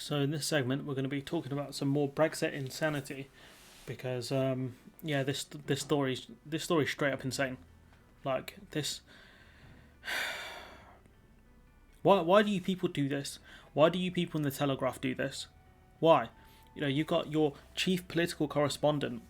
So in this segment, we're going to be talking about some more Brexit insanity, because this story's straight up insane. Like this, why do you people do this? Why do you people in the Telegraph do this? Why? You've got your chief political correspondent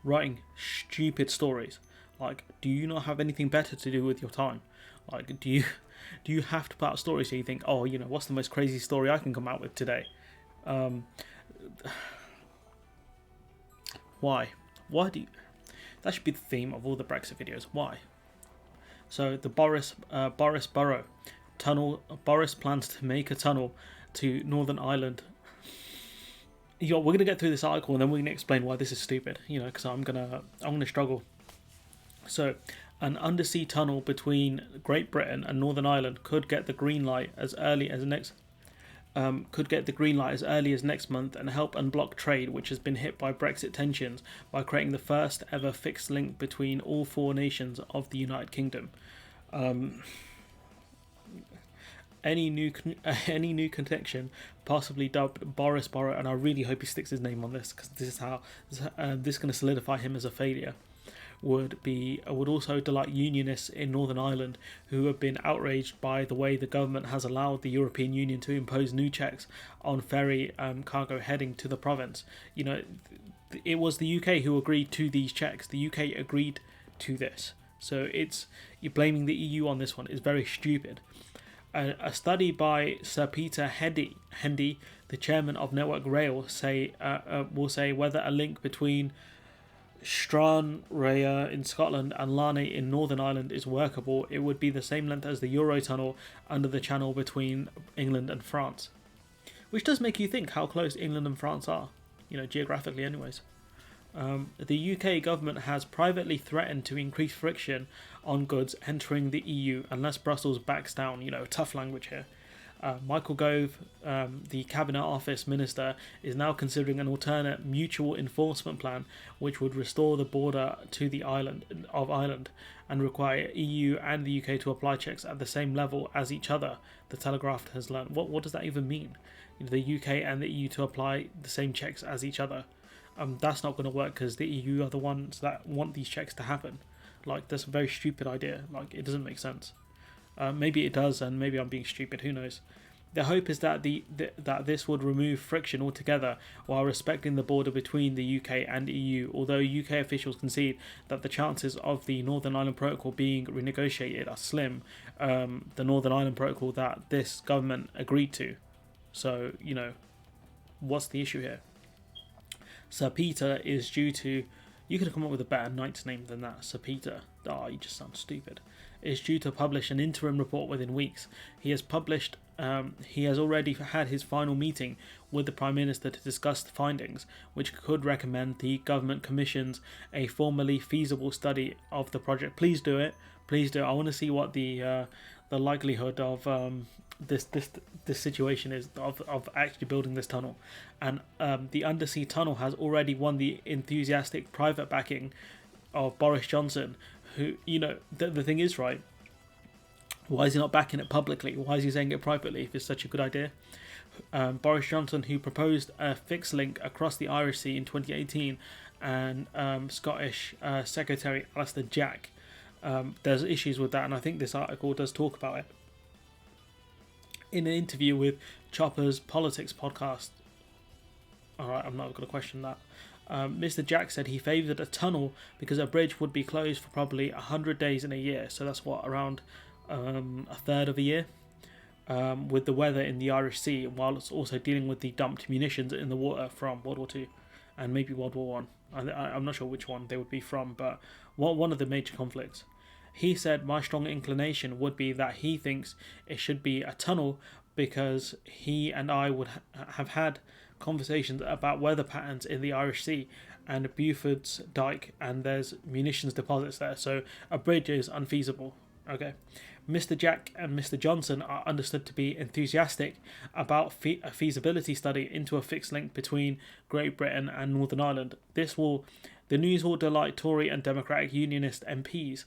writing stupid stories. Like, do you not have anything better to do with your time? Like, do you have to put out stories so you think, oh, what's the most crazy story I can come out with today? Why? Why do you? That should be the theme of all the Brexit videos. Why? So the Boris Borough tunnel. Boris plans to make a tunnel to Northern Ireland. We're gonna get through this article and then we're gonna explain why this is stupid. Because I'm gonna struggle. So, an undersea tunnel between Great Britain and Northern Ireland could get the green light as early as next month and help unblock trade, which has been hit by Brexit tensions, by creating the first ever fixed link between all four nations of the United Kingdom. Any new connection, possibly dubbed Boris Borough, and I really hope he sticks his name on this, because this is going to solidify him as a failure. Would also delight unionists in Northern Ireland who have been outraged by the way the government has allowed the European Union to impose new checks on ferry cargo heading to the province. It was the UK who agreed to these checks. The UK agreed to this. So you're blaming the EU on this one is very stupid. A study by Sir Peter Hendy, the chairman of Network Rail, will say whether a link between Stranraer in Scotland and Larne in Northern Ireland is workable. It would be the same length as the Eurotunnel under the channel between England and France. Which does make you think how close England and France are, geographically anyways. The UK government has privately threatened to increase friction on goods entering the EU unless Brussels backs down. Tough language here. Michael Gove, the Cabinet Office Minister, is now considering an alternate mutual enforcement plan which would restore the border to the island of Ireland and require EU and the UK to apply checks at the same level as each other, the Telegraph has learned. What does that even mean? The UK and the EU to apply the same checks as each other. That's not going to work because the EU are the ones that want these checks to happen. Like, that's a very stupid idea. Like, it doesn't make sense. Maybe it does, and maybe I'm being stupid. Who knows? The hope is that that this would remove friction altogether while respecting the border between the UK and EU. Although UK officials concede that the chances of the Northern Ireland Protocol being renegotiated are slim, the Northern Ireland Protocol that this government agreed to. So what's the issue here? Sir Peter is due to. You could have come up with a better knight's name than that, Sir Peter. Oh, you just sound stupid. Is due to publish an interim report within weeks. He has already had his final meeting with the Prime Minister to discuss the findings, which could recommend the government commissions a formally feasible study of the project. Please do it. Please do it. I want to see what the likelihood of this situation is of actually building this tunnel. And the undersea tunnel has already won the enthusiastic private backing of Borris Johnson, who, the thing is, right, why is he not backing it publicly? Why is he saying it privately if it's such a good idea? Borris Johnson, who proposed a fixed link across the Irish Sea in 2018, and Scottish Secretary Alistair Jack. There's issues with that, and I think this article does talk about it. In an interview with Chopper's Politics podcast, alright, I'm not going to question that, Mr. Jack said he favoured a tunnel because a bridge would be closed for probably 100 days in a year, so that's around a third of a year, with the weather in the Irish Sea, while it's also dealing with the dumped munitions in the water from World War II and maybe World War One. I'm not sure which one they would be from, but one of the major conflicts. He said, my strong inclination would be that he thinks it should be a tunnel because he and I would have had conversations about weather patterns in the Irish Sea and Buford's Dyke, and there's munitions deposits there, so a bridge is unfeasible. Okay, Mr. Jack and Mr. Johnson are understood to be enthusiastic about a feasibility study into a fixed link between Great Britain and Northern Ireland. This will The news will delight Tory and Democratic Unionist MPs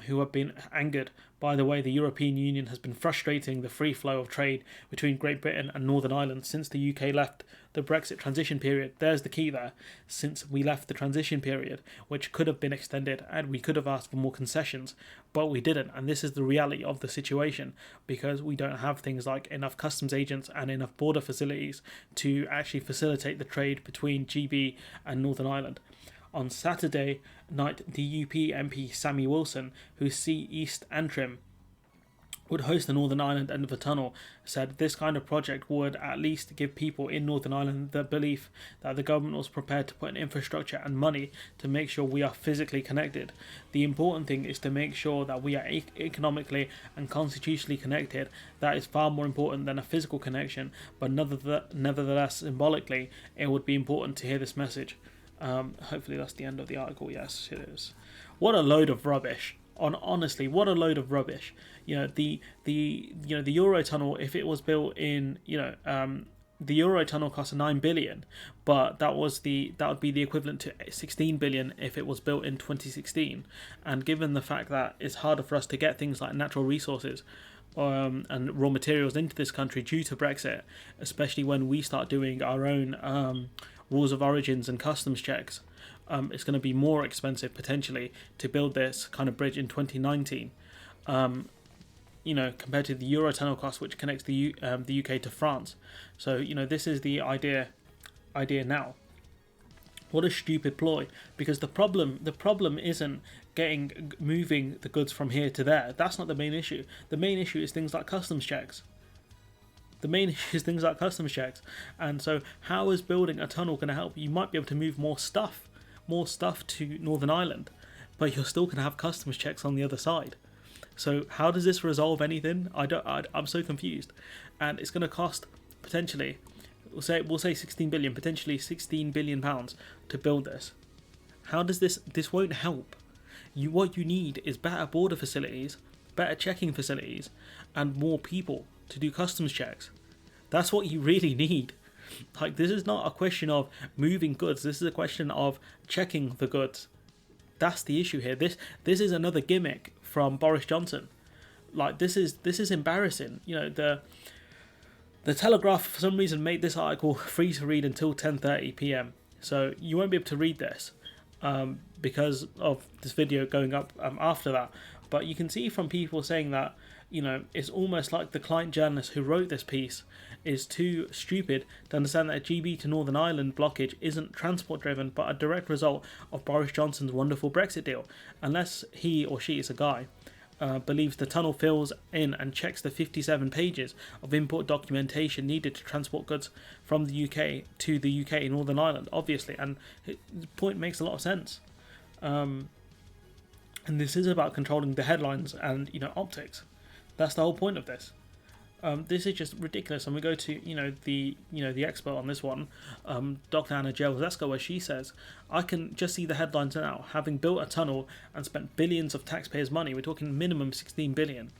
who have been angered by the way the European Union has been frustrating the free flow of trade between Great Britain and Northern Ireland since the UK left the Brexit transition period. There's the key there. Since we left the transition period, which could have been extended, and we could have asked for more concessions, but we didn't. And this is the reality of the situation, because we don't have things like enough customs agents and enough border facilities to actually facilitate the trade between GB and Northern Ireland. On Saturday night, the UP MP Sammy Wilson, whose seat East Antrim would host the Northern Ireland end of the tunnel, said this kind of project would at least give people in Northern Ireland the belief that the government was prepared to put in infrastructure and money to make sure we are physically connected. The important thing is to make sure that we are economically and constitutionally connected. That is far more important than a physical connection, but nevertheless, symbolically, it would be important to hear this message. Hopefully that's the end of the article. Yes, it is. What a load of rubbish. Honestly, what a load of rubbish. The Eurotunnel, if it was built in, the Eurotunnel cost 9 billion, but that would be the equivalent to 16 billion if it was built in 2016. And given the fact that it's harder for us to get things like natural resources and raw materials into this country due to Brexit, especially when we start doing our own rules of origins and customs checks, it's going to be more expensive potentially to build this kind of bridge in 2019, compared to the Eurotunnel cost, which connects the UK to France. So this is the idea now. What a stupid ploy! Because the problem isn't moving the goods from here to there. That's not the main issue. The main issue is things like customs checks. And so how is building a tunnel going to help? You might be able to move more stuff to Northern Ireland, but you're still going to have customs checks on the other side. So how does this resolve anything? I'm so confused. And it's going to cost potentially, we'll say 16 billion, potentially 16 billion pounds to build this. How does this won't help? What you need is better border facilities, better checking facilities, and more people to do customs checks. That's what you really need. Like, this is not a question of moving goods. This is a question of checking the goods. That's the issue here. This is another gimmick from Borris Johnson. Like, this is embarrassing. The Telegraph for some reason made this article free to read until 10:30 p.m. So you won't be able to read this because of this video going up after that. But you can see from people saying that it's almost like the client journalist who wrote this piece is too stupid to understand that a GB to Northern Ireland blockage isn't transport driven but a direct result of Boris Johnson's wonderful Brexit deal, unless he or she is a guy. Believes the tunnel fills in and checks the 57 pages of import documentation needed to transport goods from the UK to the UK in Northern Ireland, obviously, and the point makes a lot of sense. And this is about controlling the headlines and optics. That's the whole point of this. This is just ridiculous. And we go to the expert on this one, Dr. Anna Jelzeska, where she says, I can just see the headlines now. Having built a tunnel and spent billions of taxpayers' money, we're talking minimum 16 billion.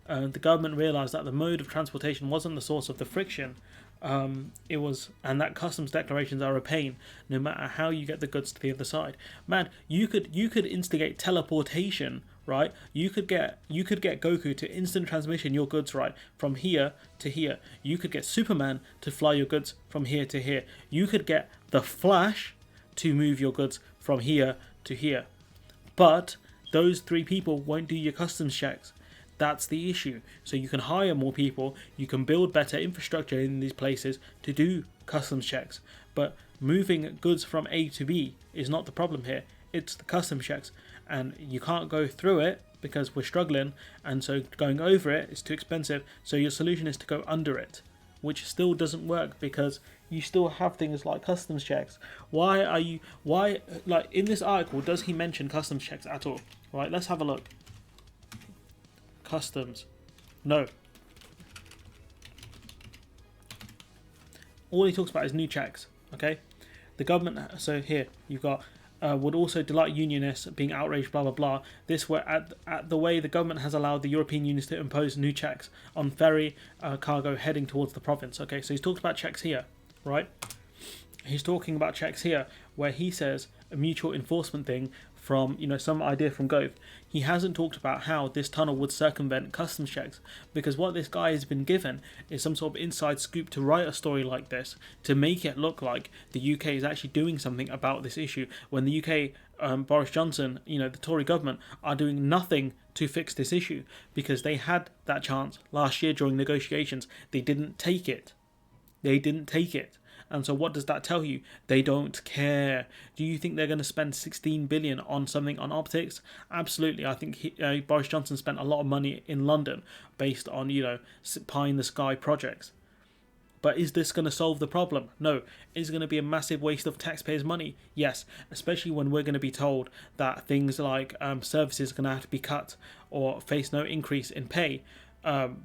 The government realised that the mode of transportation wasn't the source of the friction. And that customs declarations are a pain, no matter how you get the goods to the other side. Man, you could instigate teleportation, right? You could get Goku to instant transmission your goods, right, from here to here. You could get Superman to fly your goods from here to here. You could get the Flash to move your goods from here to here. But those three people won't do your customs checks. That's the issue. So you can hire more people, you can build better infrastructure in these places to do customs checks. But moving goods from A to B is not the problem here. It's the customs checks. And you can't go through it because we're struggling, and so going over it is too expensive. So your solution is to go under it, which still doesn't work because you still have things like customs checks. Why in this article does he mention customs checks at all? Right, let's have a look. Customs. No. All he talks about is new checks. Okay, the government. So here you've got would also delight unionists being outraged. Blah blah blah. This were at the way the government has allowed the European unions to impose new checks on ferry cargo heading towards the province. Okay, so he's talked about checks here, right? He's talking about checks here where he says a mutual enforcement thing from, some idea from Gove. He hasn't talked about how this tunnel would circumvent customs checks, because what this guy has been given is some sort of inside scoop to write a story like this, to make it look like the UK is actually doing something about this issue, when the UK, Boris Johnson, the Tory government, are doing nothing to fix this issue, because they had that chance last year during negotiations. They didn't take it. And so what does that tell you? They don't care. Do you think they're going to spend 16 billion on something on optics? Absolutely. I think Boris Johnson spent a lot of money in London based on, pie in the sky projects. But is this going to solve the problem? No. Is it going to be a massive waste of taxpayers' money? Yes, especially when we're going to be told that things like services are going to have to be cut or face no increase in pay.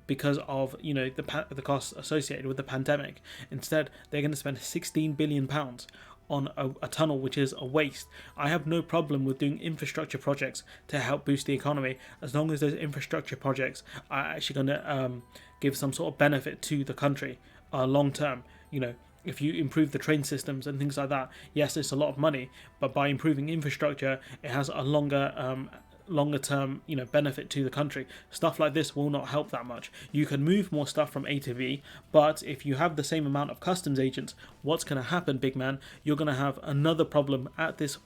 Because of the costs associated with the pandemic. Instead, they're going to spend £16 billion on a tunnel, which is a waste. I have no problem with doing infrastructure projects to help boost the economy, as long as those infrastructure projects are actually going to give some sort of benefit to the country long term. If you improve the train systems and things like that, yes, it's a lot of money, but by improving infrastructure, it has a longer term benefit to the country. Stuff like this will not help that much. You can move more stuff from A to B, but if you have the same amount of customs agents, what's going to happen, big man? You're going to have another problem at these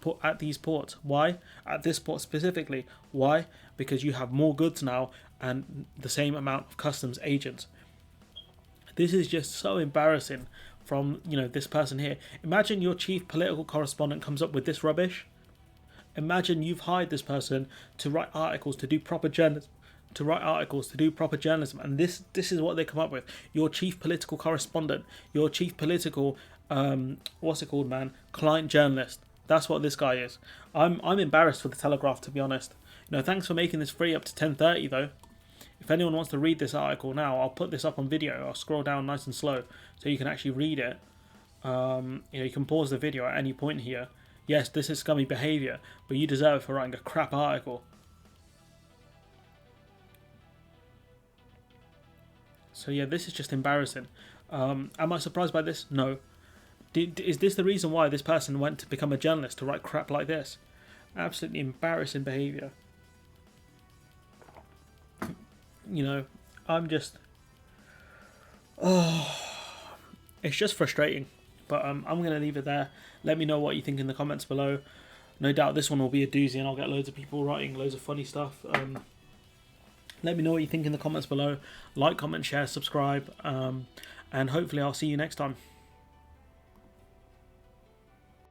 ports. Why? At this port specifically. Why? Because you have more goods now and the same amount of customs agents. This is just so embarrassing from this person here. Imagine your chief political correspondent comes up with this rubbish. Imagine you've hired this person to write articles, to do proper journalism, and this is what they come up with. Your chief political correspondent, your chief political, client journalist. That's what this guy is. I'm embarrassed for the Telegraph, to be honest. Thanks for making this free up to 10:30 though. If anyone wants to read this article now, I'll put this up on video. I'll scroll down nice and slow so you can actually read it. You can pause the video at any point here. Yes, this is scummy behaviour, but you deserve it for writing a crap article. So yeah, this is just embarrassing. Am I surprised by this? No. Is this the reason why this person went to become a journalist, to write crap like this? Absolutely embarrassing behaviour. I'm just... it's just frustrating. But I'm going to leave it there. Let me know what you think in the comments below. No doubt this one will be a doozy and I'll get loads of people writing loads of funny stuff. Let me know what you think in the comments below. Like, comment, share, subscribe. And hopefully I'll see you next time.